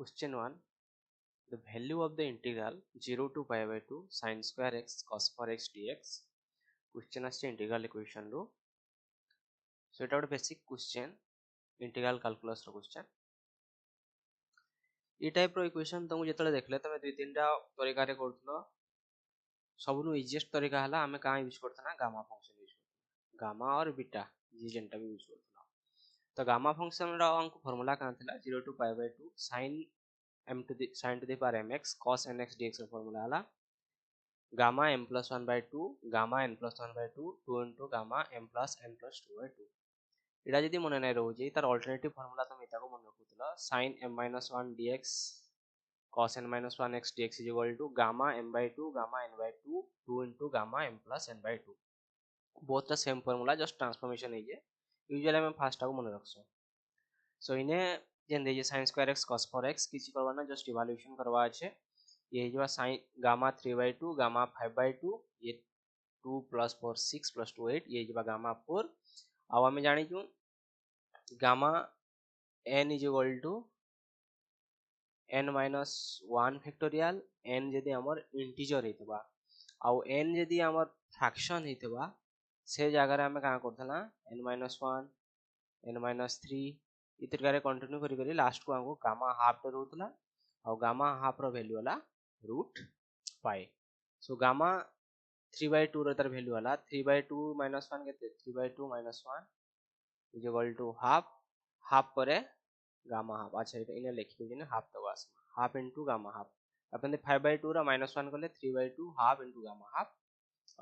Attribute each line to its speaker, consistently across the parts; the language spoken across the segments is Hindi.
Speaker 1: Question 1. The value of the integral 0 to pi by 2 sin square x cos 4x dx. Question as integral equation रो. So it is basic question, integral calculus रो question. ये टाइप रो इक्वेशन तुमको जेतले देखले तमे दुई तीनटा तरीका रे करथलो. सबनु इजीएस्ट तरीका हला हमें कहां यूज करथना गामा फंक्शन यूज करथना. गामा और बीटा जी जेंटा भी यूज करथला. तो गामा फंक्शन रो हमको फार्मूला कहां थिला 0 to pi by 2 sin to the power mx cos nx dx row formula हला gamma m plus 1 by 2 gamma n plus 1 by 2 2 into gamma m plus n plus 2 by 2. एटा जदी मने नै रहउ जे तार अल्टरनेटिव फार्मूला तुम एटा को मन रखुतला sin m minus 1 dx cos n minus 1 x dx is equal to gamma m by 2 gamma n by 2 2 into gamma m plus n by 2. both the same formula just transformation है जे यूजुअली हम फास्ट को मन रखसो. सो इने जेन दे जे sin square x cos 4x किसी करवाना जस्ट इवैल्यूएशन करवा আছে. ये जो sin gamma 3 by 2 gamma 5 by 2 ये 2 plus 4 6 plus 2 8 ये जो गामा 4 अब हमें जानी जो gamma n is equal to n minus 1 factorial n जदी हमर इंटीजर हेतबा आउ n जदी हमर फ्रैक्शन हेतबा से जगह रे हमें का करथना n minus 1 n minus 3 इतरका रे कंटिन्यू करी करी लास्ट को हमको गामा हाफ रे रहतला और गामा हाफ रो वैल्यू वाला root pi. So gamma 3 by 2 रो तार वैल्यू वाला 3 by 2 minus 1 केते 3 by 2 minus 1 is equal to half परे gamma half. अच्छा एटा इने लिखि दिने half तो वास half into gamma half. Upon 5 by 2 रा minus 1 करले 3 by 2 half into gamma half.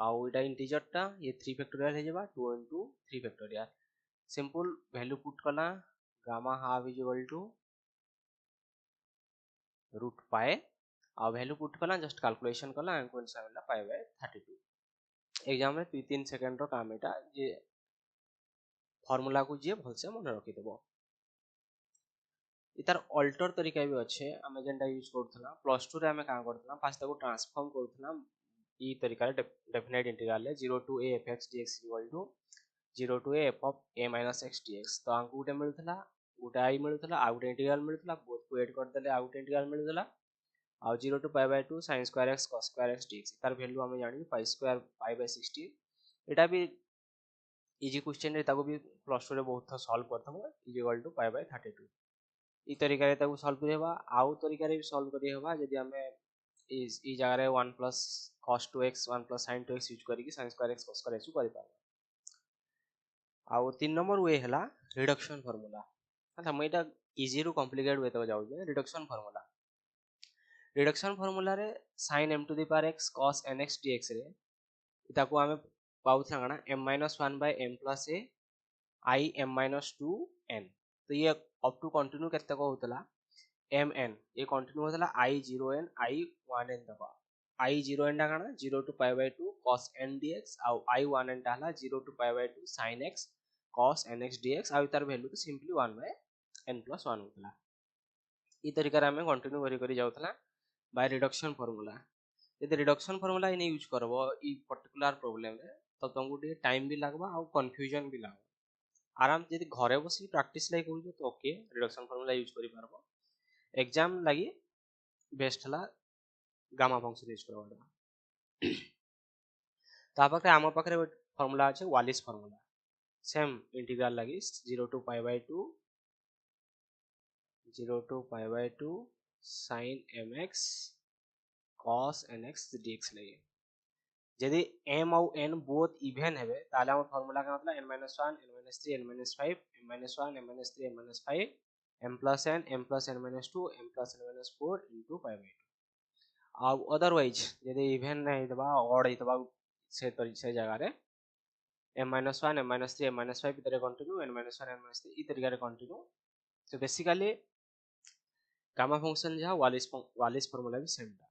Speaker 1: आउ एटा इंटीजर टा ये 3 फैक्टोरियल हे जेबा 2 into 3 factorial. Simple value put कला gamma half is equal to root pi. और वैल्यू पुट कला जस्ट कैलकुलेशन कला हमको आंसर मिला pi by 32. एग्जाम में 2-3 सेकंड रो काम एटा जे फार्मूला को जे भल से मन रखि देबो. इतार अल्टर तरीका भी अच्छे हमें जेंटा यूज करथला प्लस 2 रे हमें का करथला फास्ट को ट्रांसफॉर्म करथला ई तरीका रे डेफिनेट इंटीग्रल है 0 to a fx dx equal to 0 to a f of a minus x dx. तो हमको उटे मिलथला उटा आई मिलथला आउट इंटीग्रल मिलथला बोथ को ऐड कर देले आउट इंटीग्रल मिलथला और 0 to pi by 2 sin square x cos square x dx तार वैल्यू हमें जानि pi square pi by 60. एटा भी इजी क्वेश्चन रे ताको भी प्लस 2 रे बहुत सॉल्व करथबो is equal to pi by 32. ई तरीका रे ताको सॉल्व करि हेबा आउ तरीका रे भी सॉल्व करि हेबा जदी हमें ई जगह रे 1 plus cos 2x 1 plus sin 2x use करी कि sin square x cos square x करि पाबो. आउ 3 नंबर वे हला रिडक्शन फार्मूला. अच्छा मैं एटा इजी रु कॉम्प्लिकेटेड वे तो जाउ जे रिडक्शन फार्मूला. रिडक्शन फार्मूला रे sin m to the power x cos nx dx रे इताको हमें पाउथला गना m minus 1 by m plus a I m minus 2 n. तो ये अप टू कंटिन्यू केते को होतला mn ये कंटिन्यू होतला I 0 n I 1 n दबा I 0 n गना 0 to pi by 2 cos n dx और I 1 n डाला 0 to pi by 2 sin x cos nx dx और तार वैल्यू तो सिंपली 1 by n plus 1 होतला. ई तरीका रे हमें कंटिन्यू करी करी जाउतला बाय रिडक्शन फार्मूला. यदि रिडक्शन फार्मूला इने यूज करबो ई पर्टिकुलर प्रॉब्लम रे तब तुमको टे टाइम भी लागबा और कंफ्यूजन भी लागबा. आराम जदि घरे बसी प्रैक्टिस लाई करू तो ओके रिडक्शन फार्मूला यूज करि पारबो. एग्जाम लागि बेस्ट हला गामा फंक्शन यूज करबा. ता पाखे आम पाखे फार्मूला আছে वालिस फार्मूला सेम इंटीग्रल लागि 0 to pi by 2 sin mx cos nx dx लगे. यदि m और n बोथ इवन हेबे ताले हम फार्मूला का मतलब n minus 1 n minus 3 n minus 5 m minus 1 m minus 3 m minus 5 m plus n minus 2 m plus n minus 4 into pi by 2. अब अदरवाइज यदि इवन नहीं दबा ऑड हितबा से जगह रे m minus 1 m minus 3 m minus 5 इतरे continue n minus 1 n minus 3 इतरे कंटिन्यू. तो बेसिकली गामा फंक्शन जहा वालिस फार्मूला भी सेम था.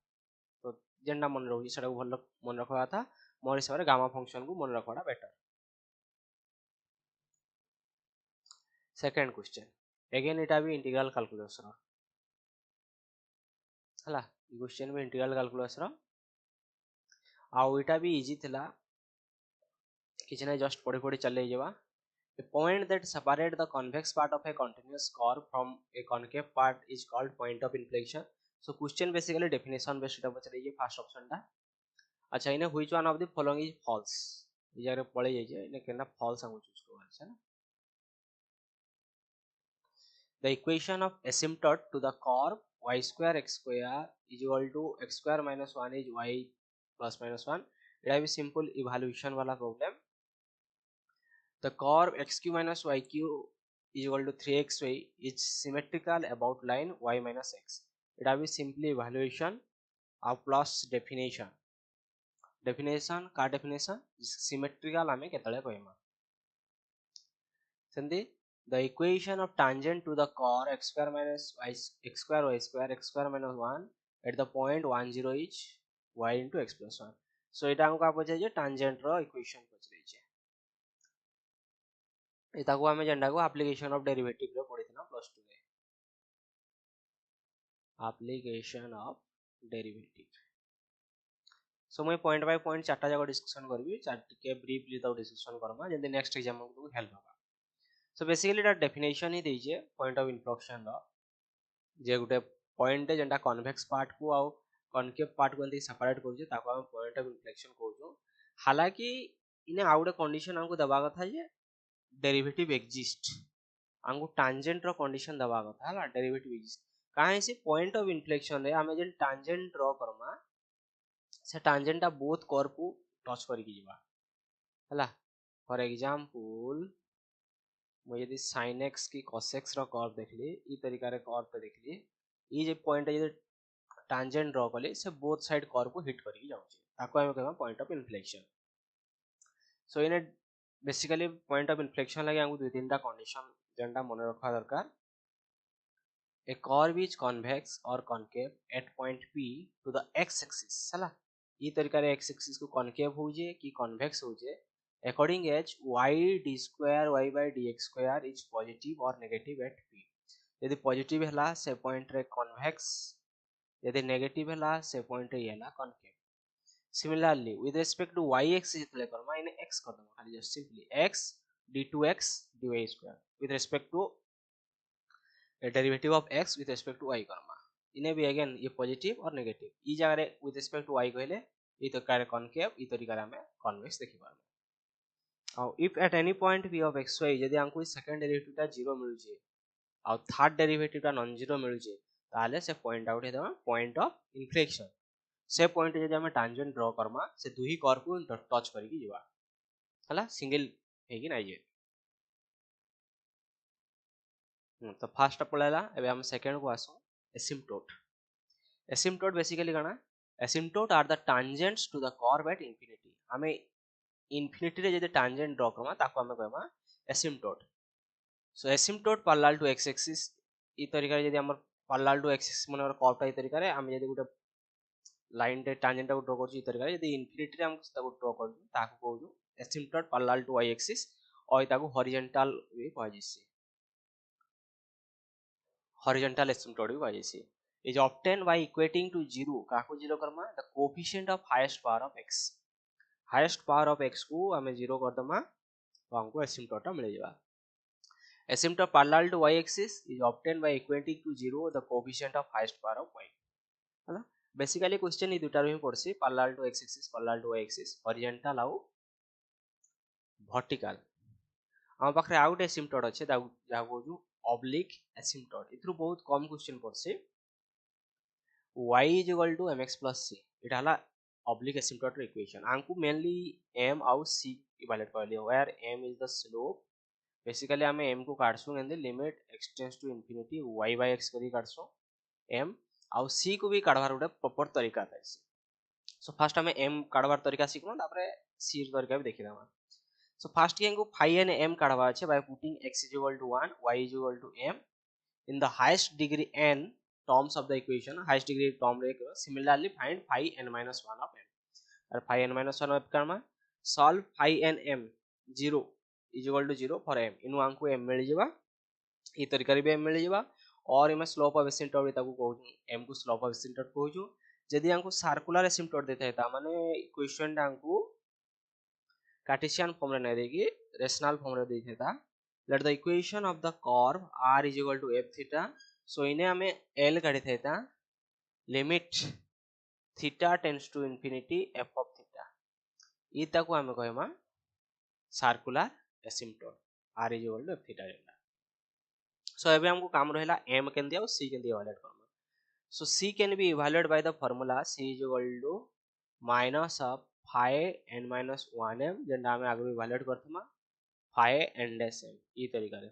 Speaker 1: तो जेंडा मन रहो सेटा भल मन रखवा था मोर हिसाब रे गामा फंक्शन को मन रखवाटा बेटर. सेकंड क्वेश्चन अगेन एटा भी इंटीग्रल कैलकुलस रो हला. ई क्वेश्चन में इंटीग्रल कैलकुलस रो आउ एटा भी इजी थिला किछ नै जस्ट पढी पढी चले जेबा. A point that separates the convex part of a continuous curve from a concave part is called point of inflection. So question basically definition based এটা পছরে এই ফার্স্ট অপশনটা আচ্ছা ইনে which one of the following is false এই জায়গায় পড়ে যাইছে ইনে কেনটা false আমু চুজ করব আছে না the equation of asymptote to the curve y square x square is equal to x square minus 1 is y plus minus 1 এটা भी simple evaluation वाला problem. The curve xq minus yq is equal to 3xy is symmetrical about line y minus x. It will be simply evaluation of plus definition. Definition का definition symmetrical आमे केतले कहमा. सेंदी the equation of tangent to the curve x square minus y x square y square x square minus 1 at the point 1 0 is y into x plus 1. So এটা हमको आप चाहिए tangent रो equation पचरे छे. इताको आमे जेंडा को application of derivative रो पढ़ी थी ना plus 2 रे. Application of derivative. So मैं point by point चार्टा जाको discussion करबी चार्ट के briefly तो discussion करमा जेंदे next exam को help होगा. So basically that definition ही दीजिए point of inflection row J Gute point जेंडा convex part को आउ concave part को एंती separate करूँ जे ताको हम point of inflection कहूँ. हालांकि इन्हें आउटे condition हमको दबा कथा जे derivative exist हमको tangent रो condition दबा कथा है ला derivative exist कहाँ से point of inflection रे हमें जन tangent ड्रॉ करमा से tangent टा both curve को touch करी जीवा है ला for example मुझे यदि sin x की cos x रो curve देख ली ई तरीका रे curve पे देख ली ई जे point है ये tangent ड्रॉ कले से both side curve को hit करी जाऊँ ची ताको हमें कहना point of inflection. So इन्हें basically point of inflection लगे हमको दो तीन टा condition जेंडा मन रखा दरकार. A curve is convex or concave at point P to the x-axis. सला ये तरीका रे x-axis को concave हो जे कि convex हो जे according as y d square y by dx square is positive or negative at P. यदि positive हैला से point रे convex यदि negative हैला से point रे हैला concave. Similarly with respect to y-axis जितले करमा इन्हें x कर दूँगा खाली just simply x d2x dy square with respect to a derivative of x with respect to y Karma इन्हें भी again ये positive और negative ई जगह with respect to y कहले ये तो कार्य concave ये तरीका रे हमें convex देखी पारमे. और if at any point p of xy यदि हमको second derivative टा 0 मिल जे और third derivative टा non zero मिल जे ताले से point out है दमा point of inflection से point यदि हमें tangent draw करमा से दुही कर्व को touch करी जीवा हला single है कि नहीं जे. तो फर्स्ट पळेला एबे हम सेकंड को आसो asymptote. Asymptote basically कना asymptote are the tangents to the curve at infinity. हमें infinity रे जदि tangent draw करमा ताको हमें कहमा asymptote. So asymptote parallel to x axis ई तरीका रे जदि हमर parallel to x axis माने कर्व टा ई तरीका रे हम जदि गुटे लाइन रे tangent को ड्रॉ करछु ई तरीका रे जदि infinity रे हम ताको ड्रॉ करछु ताको कहू asymptote parallel to y axis और ताको horizontal वे कह जैसे horizontal asymptote भी बाजे is obtained by equating to 0 Kako 0 Karma the coefficient of highest power of x को हमें 0 कर दमा तो हमको asymptote टा मिल जाएगा. Asymptote parallel to y axis is obtained by equating to 0 the coefficient of highest power of y है ना. बेसिकली क्वेश्चन ई दुटा रे पड़सी parallel to x axis parallel to y axis horizontal आउ vertical हम पाखरे आउट asymptote अछि जा को oblique asymptote इथरु बहुत कम question पड़से y is equal to mx plus c इटा हला oblique asymptote equation आंकु mainly m आउ c इवैल्यूएट कर लियो where m is the slope basically हमें m को काटसु and limit x tends to infinity y by x करी काटसु m आउ c को भी काढवार उडे प्रॉपर तरीका थाइ. सो फर्स्ट हमें m काढवार तरीका सिखनो तापरे c तरीका भी देखि देबा. So first के phi and m काढवा अछि by putting x is equal to 1 y is equal to m in the highest degree n terms of the equation highest degree term रे similarly find phi n minus 1 of m और phi n minus 1 of Karma solve phi n m 0 is equal to 0 for m इनु आंकु m मिल जेबा ई तरीका रे भी m मिल जेबा और इमे स्लोप ऑफ asymptote ताकू कहू m को स्लोप ऑफ asymptote कहू जदी आंकु सर्कुलर asymptote देता है ता माने इक्वेशन आंकु कार्टेशियन फॉर्म रे नै देगी rational form रे दै थेता let the equation of the curve r is equal to f theta so इने हमें l काढी थेता limit theta tends to infinity f of theta ई ताको हमें कहमा circular asymptote r is equal to f theta जेंटा so एबे हमको काम रहला m केन दिया और c केन दिया इवैल्यूएट करना so c can be evaluated by the formula c is equal to minus of phi n minus 1m जेंटा हमें आगे इवैल्यूएट करथमा phi n dash m ई तरीका रे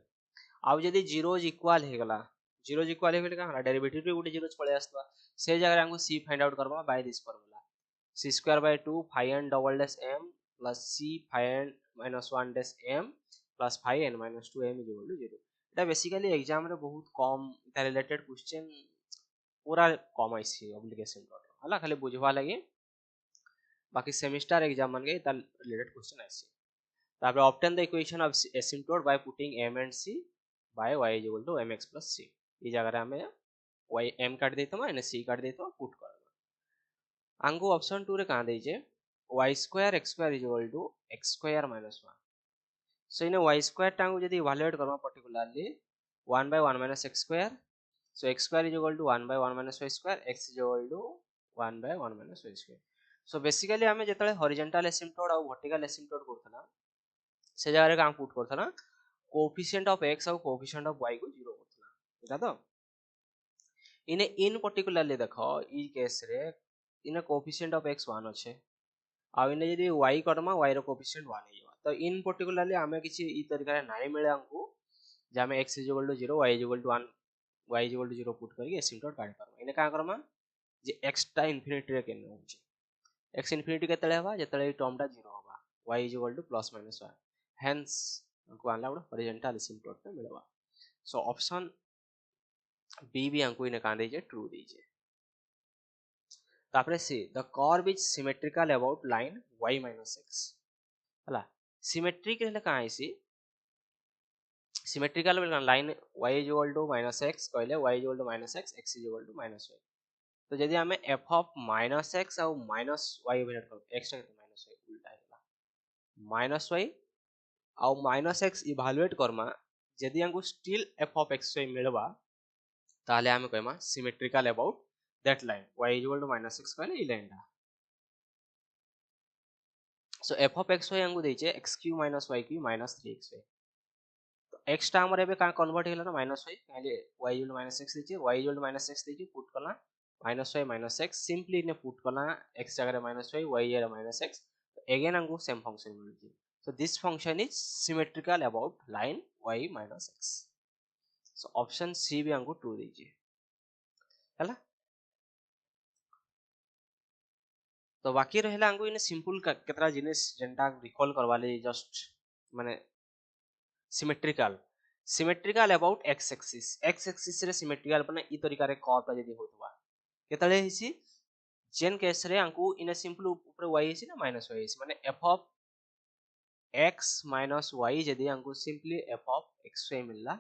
Speaker 1: अब यदि जीरोज इक्वल हे गला जीरोज इक्वल हे गले का डेरिवेटिव रे गुटे जीरोज पळे आस्तवा से जगह हमको c फाइंड आउट करबा by this formula c square by 2 phi n double dash m plus c phi n minus 1 dash m plus phi n minus 2m is equal to 0 এটা बेसिकली एग्जाम रे बहुत कम इता रिलेटेड क्वेश्चन पूरा कम आइसी ऑब्लिगेशन डॉट हला खाली बुझवा लगे बाकी सेमेस्टर एग्जाम मन गए इता रिलेटेड क्वेश्चन आइसी तापर obtain the equation of asymptote by putting m and c by y is equal to mx plus c ई जगह रे हमें y m काट देतो माने c काट देतो पुट कर आंगो ऑप्शन 2 रे का देई जे y square x square is equal to x square minus 1 so in y square टांगो यदि इवैल्यूएट करबा particularly 1 by 1 minus x square so x square is equal to 1 by 1 minus y square x is equal to 1 by 1 minus y square so basically हमें जेतले हॉरिजॉन्टल एसिम्पटोट और वर्टिकल एसिम्पटोट करथना से जगह रे काम पुट करथना कोएफिशिएंट ऑफ x और कोएफिशिएंट ऑफ y को 0 करथना एटा तो इने इन पर्टिकुलरली देखो ई केस रे इने कोएफिशिएंट ऑफ x 1 अछि आ इने यदि y करमा y रो कोएफिशिएंट 1 हे तो इन पर्टिकुलरली हमें किछि ई तरीका रे नाइ मिले हमको जे हमें x is equal to 0 y is equal to 1 y is equal to 0 put करके एसिम्पटोट काढ पारबा इने का करमा जे x टा इन्फिनिटी रे केने होछि x इन्फिनिटी केतले हवा जेतले टर्म टा 0 हवा y is equal to plus minus 1 hence हमको आला बडा हॉरिजॉन्टल एसिम्पटोट में मिलवा सो ऑप्शन बी भी हमको इने का देजे ट्रू देजे तापरे see the curve is symmetrical about line y minus x हला सिमेट्रिक हेले का आइसी सिमेट्रिकल बेल line y is equal to minus x कहले y is equal to minus x x is equal to minus y तो यदि हमें f of minus x और minus y इवैल्यूएट करो x टा minus y उल्टा हैला minus y और minus x इवैल्यूएट करमा यदि हमको still f of x y मिलबा ताले हमें कहमा symmetrical about that line y is equal to minus x कहले ई लाइन टा सो f of x y हमको देचे x cube minus y cube minus 3xy तो x टा हमर एबे का कन्वर्ट हेला ना minus y कहले y is equal to minus x देचे y is equal to minus x देचे पुट करला minus y minus x simply ने पुट करना x जगह minus y y जगह minus x again हमको सेम फंक्शन मिलती so this function is symmetrical about line y minus x so option c भी हमको ट्रू दीजिए हैला तो बाकी रहला हमको इने सिंपल केतरा जिनिस जेंटा रिकॉल करवाले जस्ट माने सिमेट्रिकल अबाउट x एक्सिस रे सिमेट्रिकल पने ई तरीका रे कर्व ता जदी होतबा केतले हिसी जेन केस रे हमको इन सिंपल ऊपर y हिसी ना माइनस y हिसी माने f of x minus y जदी हमको सिंपली f of xy मिलला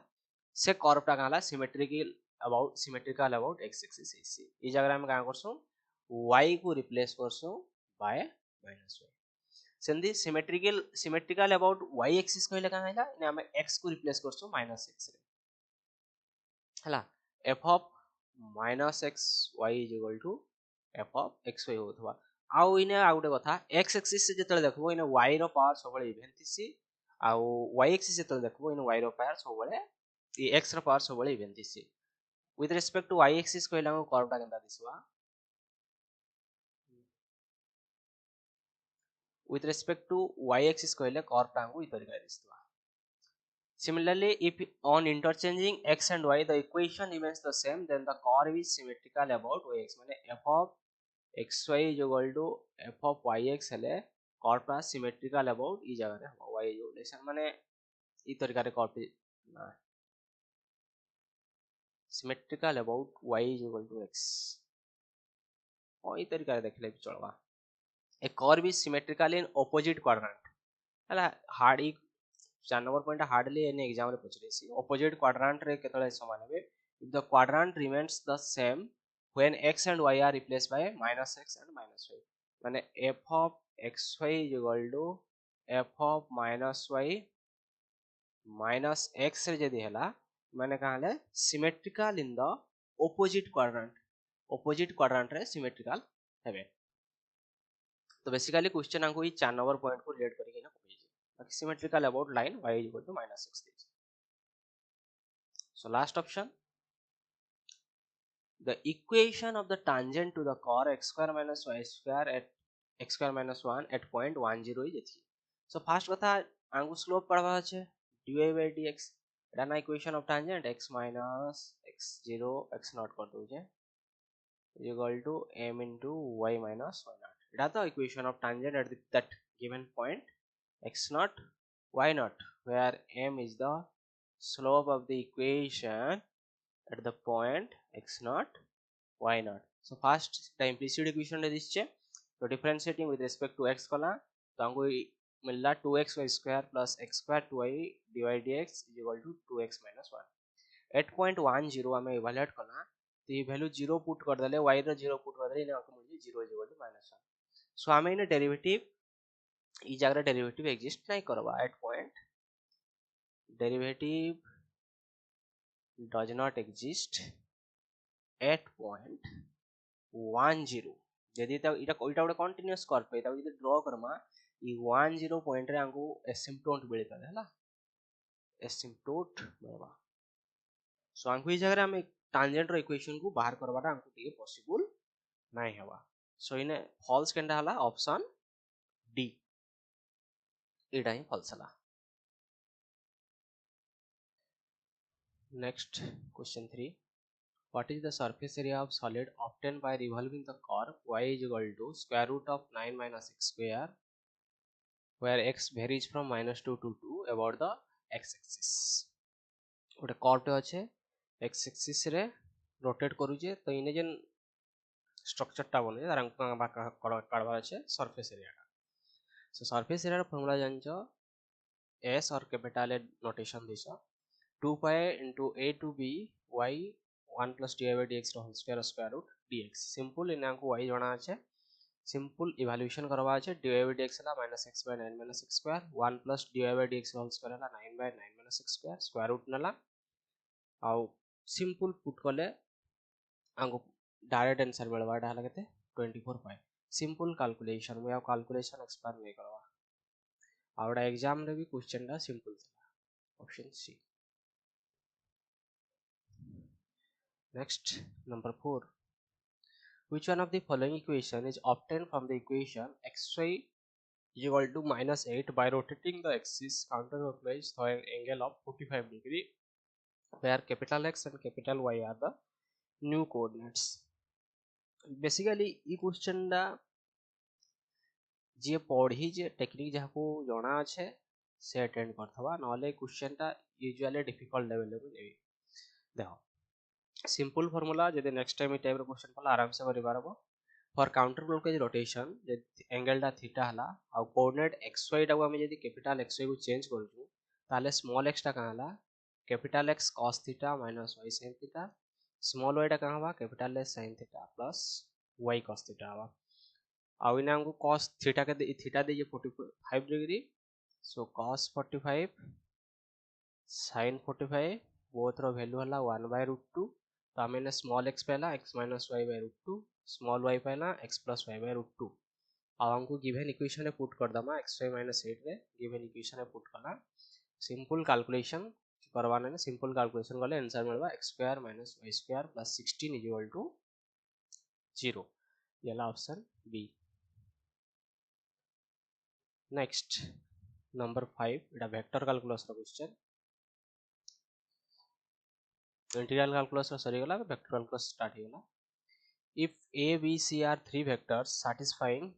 Speaker 1: से कर्व टा काला सिमेट्रिकल अबाउट x एक्सिस हिसी ई जगह हम का करसो y को रिप्लेस करसो बाय माइनस y सेंदी सिमेट्रिकल अबाउट y एक्सिस कहले का हैला ने हम x को रिप्लेस करसो माइनस x रे हला f of minus x y is equal to f of xy होतबा आउ इने आ गुटे कथा x एक्सिस से जतले देखबो इने y रो पावर सबले इवेंट थिसी आउ y एक्सिस जतले देखबो इने y रो पावर सबले ई x रो पावर सबले इवेंट थिसी with respect to y axis कहला को कर्व टा केनता दिसबा with respect to y axis कहले कर्व टा को इ तरीका दिसबा similarly if on interchanging x and y the equation remains the same then the curve is symmetrical about y x माने f of xy is equal to f of yx हेले कर्व टा सिमेट्रिकल अबाउट ई जगह रे y इक्वेशन माने ई तरीका रे curve symmetrical about y is equal to x ओ ई तरीका रे देखले भी चलबा a curve is symmetrical in opposite quadrant हला हार्ड ई 4 नंबर पॉइंट हार्डली एने एग्जाम रे पूछरेसी opposite quadrant रे केतले समान हेबे if the quadrant remains the same when x and y are replaced by minus x and minus y माने f of xy is equal to f of minus y minus X ray जदी हैला माने कहा ले symmetrical in the opposite quadrant रे सिमेट्रिकल हेबे। तो बेसिकली क्वेश्चन हमको ई 4 नंबर पॉइंट को रिलेट करके ना कोई बाकी symmetrical about line y = -6 so last option the equation of the tangent to the curve x square minus y square at x square minus 1 at point 10 is ethi। so first kotha angu slope padwa ache dy by dx eta na equation of tangent x minus x0 x naught kar doje is equal to m into y minus y naught eta the equation of tangent at that given point x naught y naught where m is the slope of the equation at the point x naught y naught। so first the implicit equation रे दिस छे तो differentiating with respect to x कला तो हमको मिलला 2xy square plus x square 2y dy dx is equal to 2x minus 1 at point 10 हमें इवैल्यूएट करना तो ये वैल्यू 0 पुट कर देले y रे 0 पुट कर देले इने हमको मिल 0 is equal to -1 सो हमें इने डेरिवेटिव ई जगह डेरिवेटिव एग्जिस्ट नहीं करबा at point derivative does not exist at point 10 जदी त इटा कोइटा गोटे कंटीन्यूअस कर्व पे जदी ड्रा करमा ई 10 पॉइंट रे हमको एसिम्प्टोट मिलता है ना एसिम्प्टोट मिलबा सो हमको ई जगह हम टांजेंट रो इक्वेशन को बाहर करबाटा हमको टिके पॉसिबल नहीं हवा सो इने फॉल्स केंडा हला ऑप्शन डी इटा ही फॉल्स हला। Next question 3 what is the surface area of solid obtained by revolving the curve y is equal to square root of 9 minus x square where x varies from -2 to 2 about the x axis गोटे कर्व टे अच्छे x axis रे रोटेट करूचे तो इने जेन स्ट्रक्चर टा बने तार हमको काढवा अच्छे सरफेस एरिया टा सो सरफेस एरिया रा फार्मूला जानछो s और कैपिटल ए नोटेशन दिसो 2 pi into a to b y 1 plus dy by dx whole square root dx simple इने हमको y जाना আছে सिंपल इवैल्यूएशन करवा আছে dy by dx हला -x by 9 minus x square 1 plus dy by dx whole square हला 9 by 9 minus x square square root नला आउ सिंपल पुट करले हमको डायरेक्ट आंसर मिलवाटा हला केते 24 pi सिंपल कैलकुलेशन में कैलकुलेशन एक्सप्लेन नहीं करवा आउडा एग्जाम रे भी क्वेश्चन दा सिंपल था option C. Next, number 4. Which one of the following equation is obtained from the equation xy is equal to -8 by rotating the axis counterclockwise through an angle of 45 degree where capital X and capital Y are the new coordinates? Basically, ये question दा जे पढ़ी जे टेक्निक जाको जणा আছে से अटेंड करथवा नले क्वेश्चन टा यूजुअली डिफिकल्ट लेवल रे देबी देखो सिंपल फार्मूला जदि नेक्स्ट टाइम टाइप रो क्वेश्चन पला आराम से करि पारबो फॉर काउंटर क्लॉकवाइज रोटेशन जे एंगल टा थीटा हला आ कोऑर्डिनेट xy टा को हम जदि कैपिटल xy को चेंज करजु ताले स्मॉल x टा कहां हला capital x cos theta minus y sin theta small y टा कहां बा capital S sin theta plus y cos theta बा आ इने हमको cos थीटा के थीटा दे 45 degree so cos 45 sin 45 both रो वैल्यू हला 1/√2 तो हमें स्मॉल x पहला x minus y by root 2 small y पहला x plus y by root 2 अब हमको गिवन इक्वेशन में पुट कर दमा xy minus 8 रे गिवन इक्वेशन में पुट करना सिंपल कैलकुलेशन करवाने ने सिंपल कैलकुलेशन करले answer मिलबा x square minus y square plus 16 is equal to 0 येला ऑप्शन बी। नेक्स्ट नंबर 5 एटा वेक्टर कैलकुलस रो क्वेश्चन इंटीग्रल कैलकुलस रो सरी गला वेक्टर कैलकुलस स्टार्ट हेला if a b c are three vectors satisfying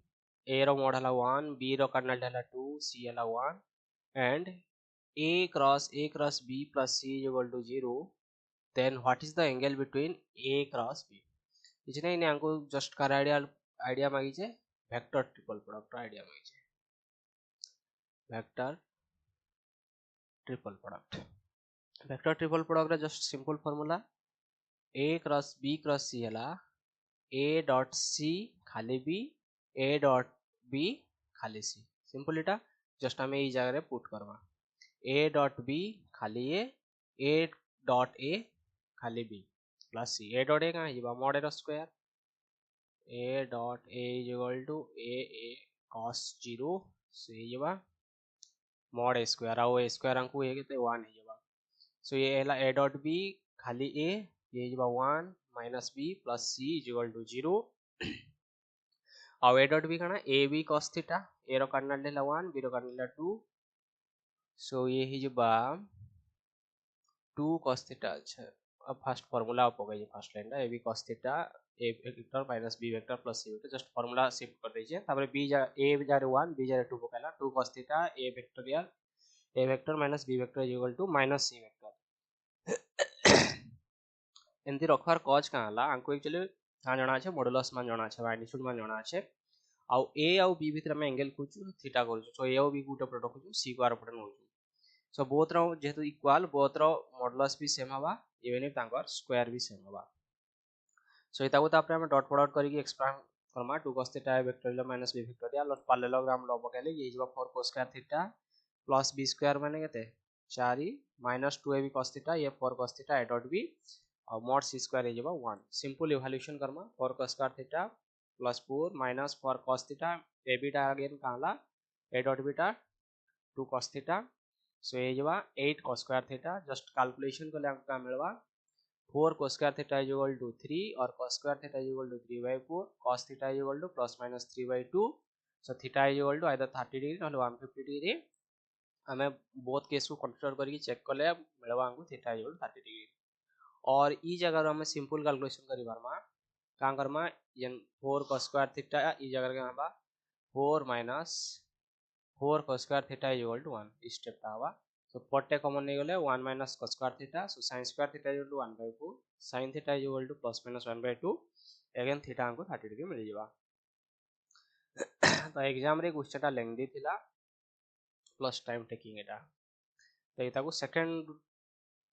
Speaker 1: a रो मॉड हला 1 b रो कर्नल हला 2 c हला 1 and a cross b plus c is equal to 0 then what is the angle between a cross b इचने इने हमको जस्ट कर आइडिया मांगी छे वेक्टर ट्रिपल प्रोडक्ट आइडिया मांगी छे vector triple product vector triple product रे just simple formula a cross b cross c हला a डॉट c खाली b a डॉट b खाली c सिंपल इटा जस्ट हमें ई जगह रे पुट करवा ए डॉट बी खाली ए डॉट ए खाली B plus C A dot A कहाँ है mod A square A dot A is equal to A cos 0 से ये मॉड ए स्क्वायर आउ ए स्क्वायर हमको ए के 1 है ये सो ये एला ए डॉट बी खाली ए ये 1 minus B plus C is equal to 0 आउ ए डॉट बी कना A B cos theta A रो कार्डिनल लेला 1 बी रो कार्डिनल 2 सो ये ही 2 cos थीटा अच्छा अब फर्स्ट फार्मूला आप होगा ये फर्स्ट लाइन दा A B cos theta A vector minus B vector plus C vector just formula shift कर दीजिए तापर बी जा ए जा 1 बी जा 2 पकाला 2 cos theta a vectorial a vector minus B vector is equal to minus C vector एंती रखवार कज का हला आंको एक्चुअली हां जणा छै मॉडुलस मान जणा छै मैग्नीट्यूड मान जणा छै आउ ए आउ बी भितर में एंगल खोजु थीटा करू सो ए आउ बी गुटे प्रोडक्ट खोजु सी को आर पटे नोजु सो बोथ रो जेहेतु इक्वल बोथ रो मॉडुलस भी सेम हवा इवन इफ तांकर स्क्वायर भी सेम हवा सो इता को तापर हम डॉट प्रोडक्ट करी के एक्सपांड करमा 2 cos theta vectorial minus B vectorial और पैरेललोग्राम लो पकेले ये जबा 4 cos square theta plus B square माने केते 4 माइनस 2ab cos थीटा ये 4 cos theta a dot B और mod c square is 1 simple evaluation करमा 4 cos square theta plus 4 minus 4 cos theta a beta again काला a dot beta 2 cos theta so ये जवा 8 cos square theta just calculation को हमको का मिलवा 4 cos square theta is equal to 3 और cos square theta is equal to 3/4 cos theta is equal to plus minus 3/2 so theta is equal to either 30 degree नहले 150 डिग्री हमें बोथ केस को कंसीडर करके चेक करले मिलवा हमको theta is equal to 30 degree और ई जगह हम सिंपल कैलकुलेशन करी बारमा का करमा यन 4 cos स्क्वायर थीटा ई जगह के हवा 4 minus 4 cos square theta is equal to 1 इस स्टेप का हवा सो पट्टे कॉमन नहीं गले 1 minus cos square theta so sin square theta is equal to 1/4 sin theta is equal to plus minus 1/2 again theta हमको 30 डिग्री मिल जावा तो एग्जाम रे क्वेश्चनटा लेंथी थिला प्लस टाइम टेकिंग एटा तो एटा को सेकंड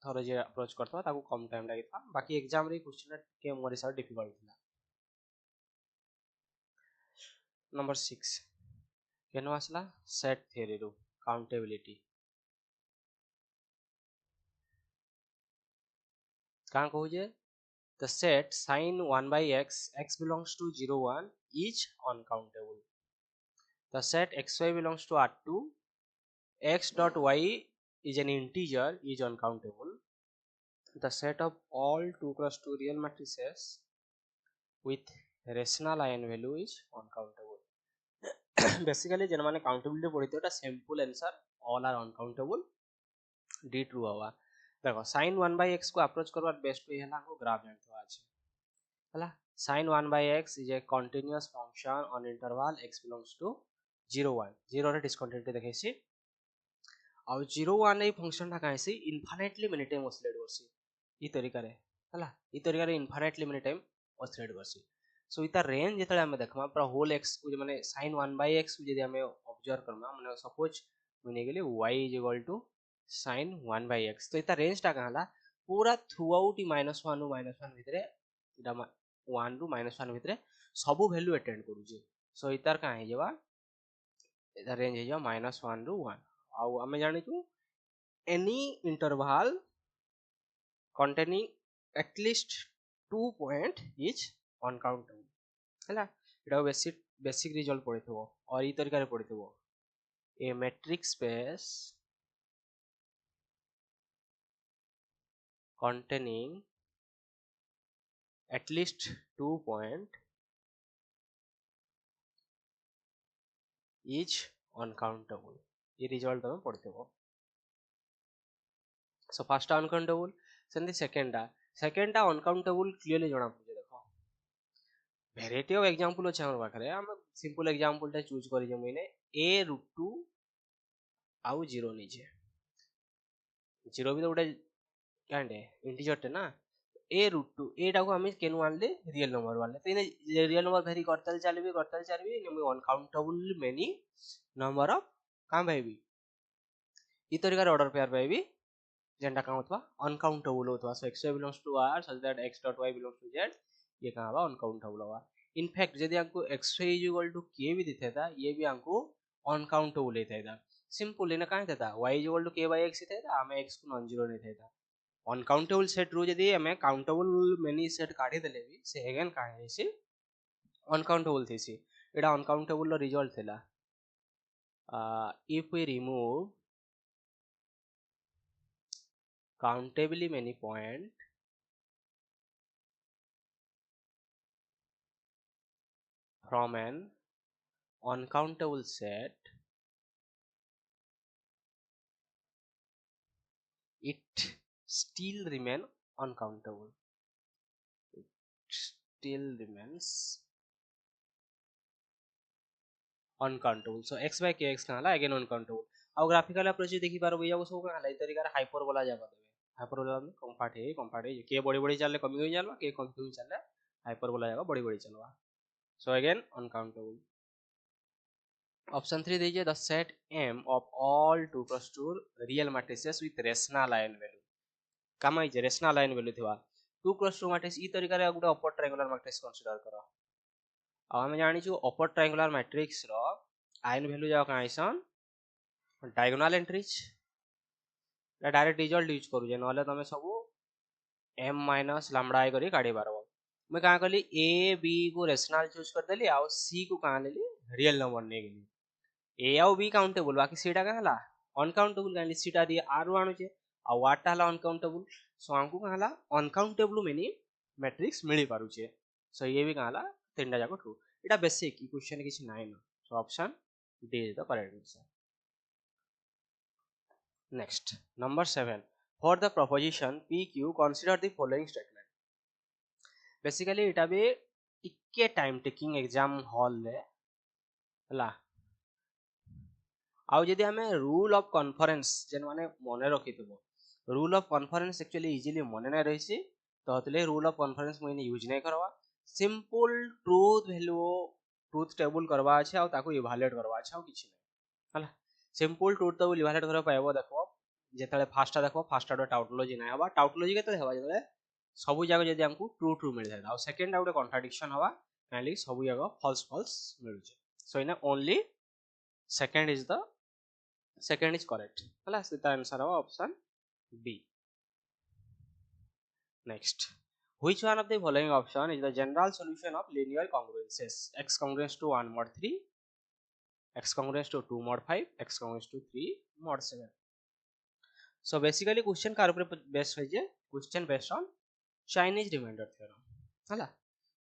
Speaker 1: थोड़ा जे अप्रोच करता ताको कम टाइम लगी था बाकी एग्जाम रे क्वेश्चन के मोर हिसाब डिफिकल्ट था नंबर 6 केनो आसला सेट थ्योरी रो काउंटेबिलिटी का कहू जे the set sin 1 by x x belongs to 0 1 is uncountable the set xy belongs to R2 x dot y is an integer is uncountable the set of all 2 cross 2 real matrices with rational eigenvalue is uncountable basically जन माने accountability पढ़ितो Etah simple answer all are uncountable d true हवा देखो sin 1 by x को अप्रोच करवार बेस्ट वे हैला को ग्राफ जानतो आज हैला sin 1 by x is a continuous function on interval x belongs to 0 1 0 रे डिस्कंटिन्यूटी देखैसी और 0 1 ए फंक्शन टा काहे से इनफाइनाइटली मेनी टाइम ऑसिलेट करसी ई तरीका रे हैला ई तरीका रे इनफाइनाइटली मेनी टाइम ऑसिलेट करसी सो इता रेंज जेतले हम देखमा पूरा होल x को माने sin 1 by x को यदि हम ऑब्जर्व करमा माने सपोज माने गेले y is equal to sin 1 by x तो इता रेंज टा कहला पूरा थ्रू आउट -1 ରୁ -1 भितरे इटा 1 ରୁ -1 भितरे सब वैल्यू अटेंड करू जे सो इतार का हे जवा इता रेंज हे जवा -1 ରୁ 1 आ हमें जानि छु any interval containing at least 2 point is uncountable हैला इटा बेसिक रिजल्ट पढिथबो और ई तरीका रे पढिथबो a metric space containing at least 2 point is uncountable ये रिजल्ट तमे पढिथबो सो फर्स्ट अनकाउंटेबल सेंदी सेकंड अनकाउंटेबल क्लियरली जणा पजे देखो वैरायटी ऑफ एग्जांपल अछि हमर पाखरे हम सिंपल एग्जांपल टा चूज करि जे मने a√2 आउ 0 नीचे 0 भी तो उडा कांडे इंटीजर टे ना a√2 एटा को हम केनु आनले रियल नंबर वाले तो इन रियल नंबर वेरी करतल चलबी number uncountable many number of काम भाईबी ई तरीका ऑर्डर पेयर भाईबी जेंडा का होतबा अनकाउंटेबल होतबा so x belongs to r such that x dot y belongs to z ये का हवा अनकाउंटेबल हवा इनफैक्ट यदि हमको x y k भी दिथे था ये भी हमको अनकाउंटेबल लेता था सिंपल इना काहे देता y equal to k by x था हमें x को नॉन जीरो नहीं था अनकाउंटेबल सेट रू जदी हमें काउंटेबल मेनी सेट काढी देले भी से अगेन काहे से अनकाउंटेबल थीसी एटा अनकाउंटेबल रो रिजल्ट थिला if we remove countably many point from an uncountable set it still remain uncountable it still remains uncountable so x by kx कहला again uncountable अब ग्राफिकल अप्रोच देखि पारो भैया को सब कहला ई तरीका हाइपरबोला जाबा देबे हाइपरबोला में कंपार्ट है के बड़ी बड़ी चलले कमी होई जालवा के कम होई चलले हाइपरबोला जाबा बड़ी बड़ी चलवा so again uncountable option 3 दीजिए the set m of all 2 plus 2 real matrices with rational eigenvalue comma इजे rational eigenvalue थिबा 2 plus 2 matrix ई तरीका रे गुटे अपर ट्रायंगुलर मैट्रिक्स कंसीडर करो अब हम जानि छु अपर ट्रायंगुलर मैट्रिक्स रो eigenvalue जाव का आइसन diagonal entries direct result use करू जे नले तमे सब m माइनस लैम्डा i करी काढी पारबो मैं का कहली a b को रेशनल चूज कर देली आ c को का लेली रियल नंबर ने गेली a आउ b काउंटेबल बाकी c टा कहला अनकाउंटेबल कहली c टा दिए r आनु छे आ y टा हला अनकाउंटेबल सो हमको कहला अनकाउंटेबल मेनी मैट्रिक्स मिली पारु छे सो ये भी कहला तीनटा जाको ट्रू एटा बेसिक ई क्वेश्चन किछि नाइ न so option D is the correct answer next number 7 for the proposition pq consider the following statement basically एटा भी टिके टाइम टेकिंग एग्जाम हॉल ले हला आउ जदी हमें रूल ऑफ कॉन्फ्रेंस जेन माने मने रखितबो rule of conference actually easily मने नै रहिसी तो हतले रूल ऑफ कॉन्फ्रेंस मोइन यूज नै करवा simple truth value truth table करवा छै आ ताको इवैल्यूएट करवा छै आ किछि नै हला सिंपल ट्रूथ टेबल इवैल्यूएट करबा पाइबो देखो जेतले फास्ट देखो फास्ट आडो टाउटोलॉजी नै हवा टाउटोलॉजी केते हेबा जेतले सबु जगह जदी हमकु ट्रू ट्रू मिल जाय आ सेकंड आउट कॉन्ट्रडिक्शन हवा काइंडली सबु जगह फॉल्स फॉल्स मिल छै so in only second is correct हला सीधा आंसर हवा option B next which one of the following option is the general solution of linear congruences x congruent to 1 mod 3 x congruent to 2 mod 5 x congruent to 3 mod 7 so basically question car ऊपर बेस्ड होय जे question based on Chinese remainder theorem हला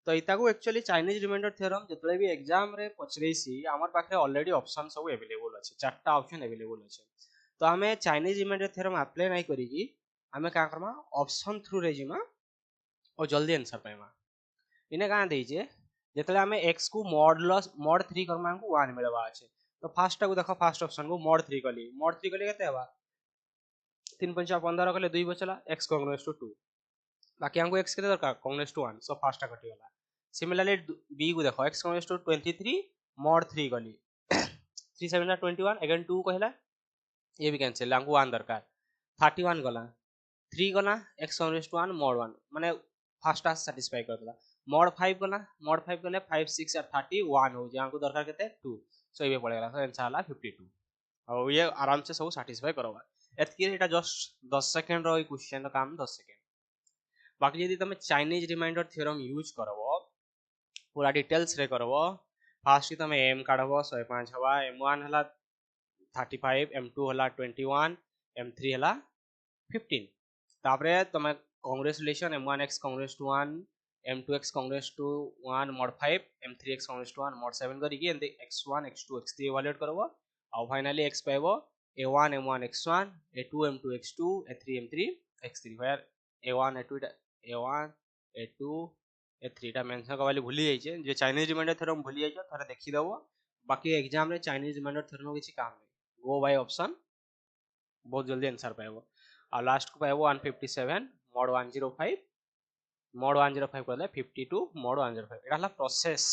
Speaker 1: तो इता को एक्चुअली चाइनीज रिमाइंडर थ्योरम जतले भी एग्जाम रे पचरेसी हमर पाखे ऑलरेडी ऑप्शन सब अवेलेबल अछि चारटा ऑप्शन अवेलेबल अछि तो हमें चाइनीज रिमाइंडर थ्योरम अप्लाई नै करी कि हमें का करमा ऑप्शन थ्रू रे जिमा और जल्दी आंसर पाइमा इने का देइ जे जतले हमें x को mod 3 करमा को 1 मिलबा अछि तो फर्स्ट को देखो फर्स्ट ऑप्शन को mod 3 कली केते हबा 3 5 15 कले 2 बचला x congruent to 2 बाकी हमको x के दरकार congruent to 1 सो फर्स्ट कटि गला सिमिलरली b को देखो x congruent to 23 mod 3 गली 3 7 21 अगेन 2 कहला ये भी कैंसिल हमको 1 दरकार 31 गला 3 गला x congruent to 1 mod 1 माने फर्स्ट टास्क सैटिस्फाई कर देला mod 5 गला mod 5 गले 5 6 और 31 हो जे हमको दरकार केते 2 सो ये पड़ेगा सो आंसर हला 52 और ये आराम से सब सैटिस्फाई करवा एतकी एटा जस्ट 10 सेकंड रो क्वेश्चन का काम 10 सेकंड बाकी यदि तुम चाइनीज रिमाइंडर थ्योरम यूज करबो पूरा डिटेल्स रे करबो फर्स्ट तुम m काढबो 105 हवा m1 हला 35 m2 हला 21 m3 हला 15 तापरे तुम congratulation m1x congruent to 1 m2x congruent to 1 mod 5 m3x congruent to 1 mod 7 करी के and x1 x2 x3 evaluate करबो और finally x पाइबो a1 m1 x1 a2 m2 x2 a3 m3 x3 where a1 a2 a1 a2 a3 टा मेंशन का वाली भूली जाई छे जे चाइनीज रिमाइंडर थ्योरम भूली जाई छ थोड़ा देखि दबो बाकी एग्जाम रे चाइनीज रिमाइंडर थ्योरम किछि काम नै गो बाय ऑप्शन बहुत जल्दी आंसर पाएबो और लास्ट को पाएबो 157 mod 105 करले 52 mod 105 एटा हला प्रोसेस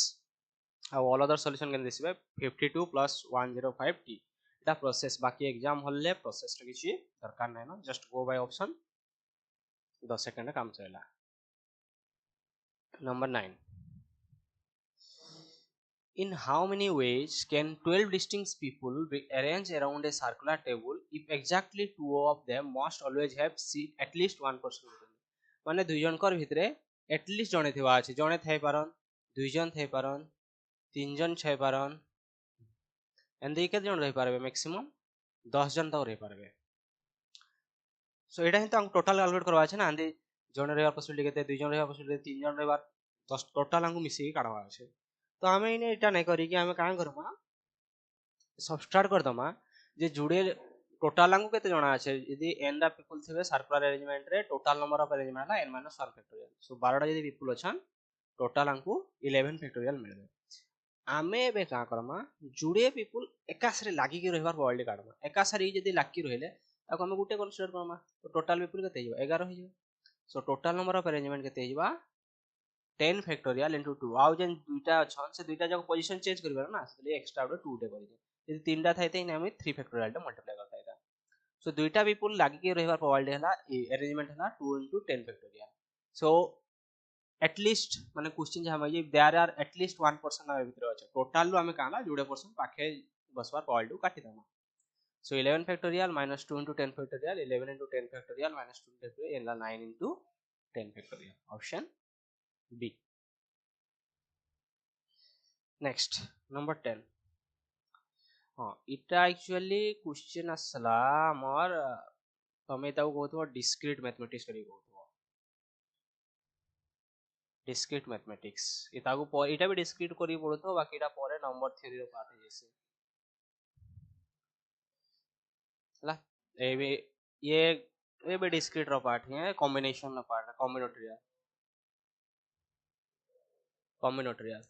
Speaker 1: आ ऑल अदर सॉल्यूशन केन दिसबे 52 plus 105t एटा प्रोसेस बाकी एग्जाम हल्ले प्रोसेस रे किछि दरकार नै न just go by option 10 second काम चला number 9 In how many ways can 12 distinct people be arranged around a circular table if exactly two of them must always have seat at least one person? माने दुई जनकर भितरे एटलिस्ट जणे थिबा अछि जणे थाई पारन दुई जन थाई पारन तीन जन थाई पारन एंड केते जन रहि पारबे मैक्सिमम 10 जन तक रहि पारबे सो एटा हिं त टोटल कैलकुलेट करबा अछि ना आंदी जणे रहबा पॉसिबिलिटी केते दुई जन रहबा पॉसिबिलिटी तीन जन रहबा 10 टोटल हमकु मिसी काढवा अछि तो हमें इने एटा नै करी कि हमें का करबा सबस्ट्रैक्ट कर दमा जे जुड़े टोटल हमकु केते जणा अछि यदि n रा पीपल थिबे सर्कुलर अरेंजमेंट रे टोटल नंबर ऑफ अरेंजमेंट ला n - 1 फैक्टोरियल सो 12 टा यदि पीपल अछन टोटल हमकु 11 फैक्टोरियल मिलबे आमे बे का करमा जुड़े पीपल एकासरे लागी के रहबार प्रोबेबिलिटी काढमा एकासरे यदि लागी रहले ताको हमें गुटे कंसीडर करमा तो टोटल पीपल केते Hiba 11 Hiba so total number of arrangement केते हिबा 10 फैक्टोरियल into 2 आउ जेन दुईटा अछन से दुईटा जक पोजीशन चेंज करबा ना से एक्स्ट्रा उडे 2 डे करि यदि तीनटा थाइते ने हमें 3 फैक्टोरियल टा मल्टीप्लाई करता है सो दुईटा पीपल लागी के रहबार प्रोबेबिलिटी हला अरेंजमेंट हला 2 into 10 फैक्टोरियल सो एटलीस्ट माने क्वेश्चन जे हम ये देयर आर एटलीस्ट 1% ना भीतर अछि टोटल लो हमें काला जुड़े परसेंट पाखे बसबार प्रोबेबिलिटी काटी दमा so 11 factorial minus 2 into 10 factorial 11 into 10 factorial minus 2 factorial एला 9 into 10 factorial option B next number 10 हां इटा एक्चुअली क्वेश्चन असला हमर तमे ताऊ कहथो डिस्क्रीट मैथमेटिक्स करी कहथो डिस्क्रीट मैथमेटिक्स इतागु पर इटा भी डिस्क्रीट करी पड़तो बाकी इटा परे नंबर थ्योरी रो पार्ट है जैसे ला ये भी डिस्क्रीट रो पार्ट है कॉम्बिनेशन रो part combinatorial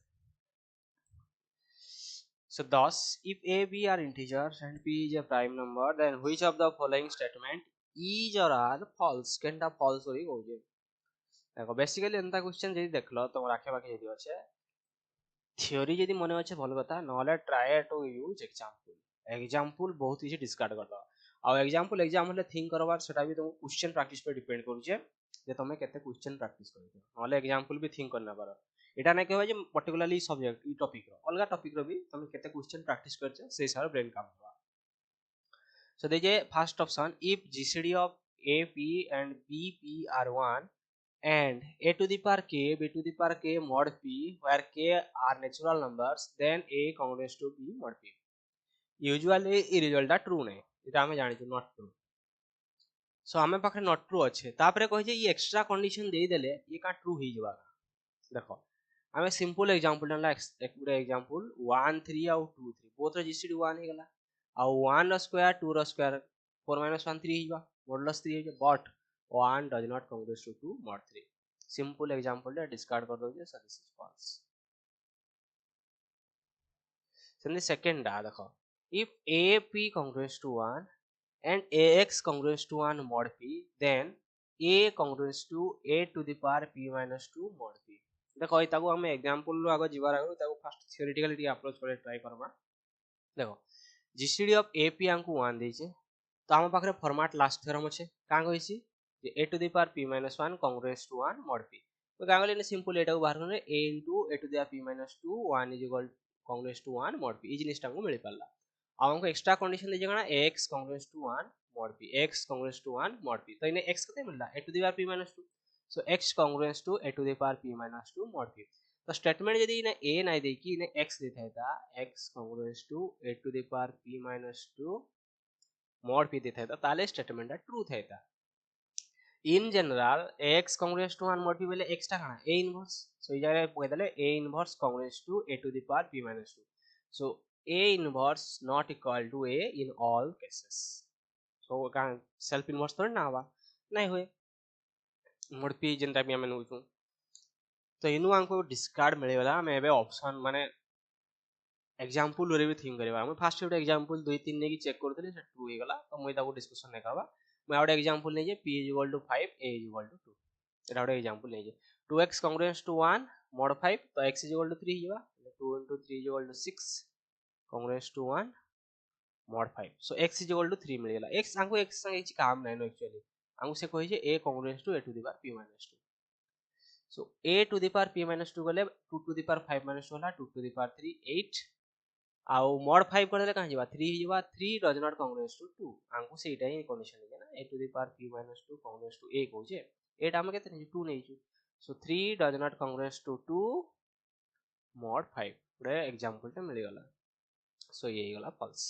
Speaker 1: so thus if a b are integers and p is a prime number then which of the following statement is or are false केनटा false होई कहजे देखो बेसिकली एंता क्वेश्चन जदी देखलो तो राखे बाकी जदी अछि थ्योरी जदी मने अछि भल कथा नले ट्राई टू यूज एग्जांपल बहुत किछि डिस्कार्ड कर दो आ एग्जांपल एग्जाम ले थिंक करबार सेटा भी तुम क्वेश्चन प्रैक्टिस पे डिपेंड करू जे तुम केते क्वेश्चन प्रैक्टिस करबो नले एग्जांपल भी थिंक करना पारो एटा नै कहबे जे पर्टिकुलरली सब्जेक्ट ई टॉपिक रो अलगा टॉपिक रो भी तुम केते क्वेश्चन प्रैक्टिस करछे से हिसाब ब्रेन काम करबा सो देखिए first option if GCD of a p and b p are 1 and a to the power k b to the power k mod p where k are natural numbers then a congruous to b mod p usually E result true नै एटा हमें जानि छु नॉट ट्रू सो हमें पाखे नॉट ट्रू अच्छे तापरे कहि जे ई एक्स्ट्रा कंडीशन दे देले ये का ट्रू ही जबा देखो हमें सिंपल एग्जांपल नला एक पूरा एग्जांपल 1 3 और 2 3 बोथ रे जीसीडी 1 हे गला आ 1 रो स्क्वायर 2 रो स्क्वायर 4 - 1 3 हिबा मॉडुलस 3 हे but 1 does not congruous to 2 mod 3 simple example ले डिस्कार्ड कर दो जे सर दिस इज फॉल्स सेंदी सेकंड आ देखो if a p congruous to 1 and ax congruous to 1 mod p then a congruous to a to the power p minus 2 mod p देखो इताको हम एग्जांपल रो आगो जिबार आगो ताको फर्स्ट थ्योरेटिकली अप्रोच करे ट्राई करबा देखो जीसीडी ऑफ ए पी हमको 1 देछे तो हम पाखरे फॉर्मेट लास्ट थ्योरम अछि का कहिछि जे a to the power p minus 1 congruous to 1 mod p तो का गले सिंपल एटा को बाहर करे a into a to the power p minus 2 1 is equal congruous to 1 mod p ई जिनिस हमको मिल पाला अब हमको एक्स्ट्रा कंडीशन दे जगना x congruous to 1 mod p x congruous to 1 mod p तो इने x कते मिलला a to the power p minus 2 so x congruous to a to the power p minus 2 mod p तो स्टेटमेंट यदि इने a नाही दे की इने x देता था x congruous to a to the power p minus 2 mod p देता था ताले स्टेटमेंट ट्रू था in general x congruous to 1 mod p बेले x टा काना a इनवर्स सो ई जगह कोइ देले a inverse congruous to a to the power p minus 2 so a inverse not equal to a in all cases so का सेल्फ इनवर्स थोड़ी ना हवा नहीं हुए mod p जनता भी हमें नउछु तो इनु हमको डिस्कार्ड मिलेला मैं एबे ऑप्शन माने एग्जांपल रे भी थिंक करबा हम फर्स्ट एक एग्जांपल 2 3 ने की चेक कर देले से ट्रू हे गला तो मैं ताको डिस्कशन नै करबा मैं आउट एग्जांपल नै जे p = 5 a = 2 Etah out example नै जे 2x congruous to 1 mod 5 तो x = 3 Hiba 2 * 3 = 6 congruous to 1 mod 5 so x = 3 मिल गेला x हमको x संगे काम नै नो एक्चुअली हमको से कहि जे a congruous to a to the power p minus 2 so a to the power p minus 2 गले 2 टू द पावर 5 माइनस 2 होला 2 टू द पावर 3 8 आउ mod 5 कर देले कहां जीवा 3 जीवा 3 डज नॉट कॉन्ग्रुएंस टू 2 आंकु सेटा ही कंडीशन है ना a to the power p minus 2 congruence to a कहूचे 8 हम केते 2 नै छु so 3 does not congruence to 2 mod 5 गोटे एग्जांपल टे मिल गला सो ये गला फॉल्स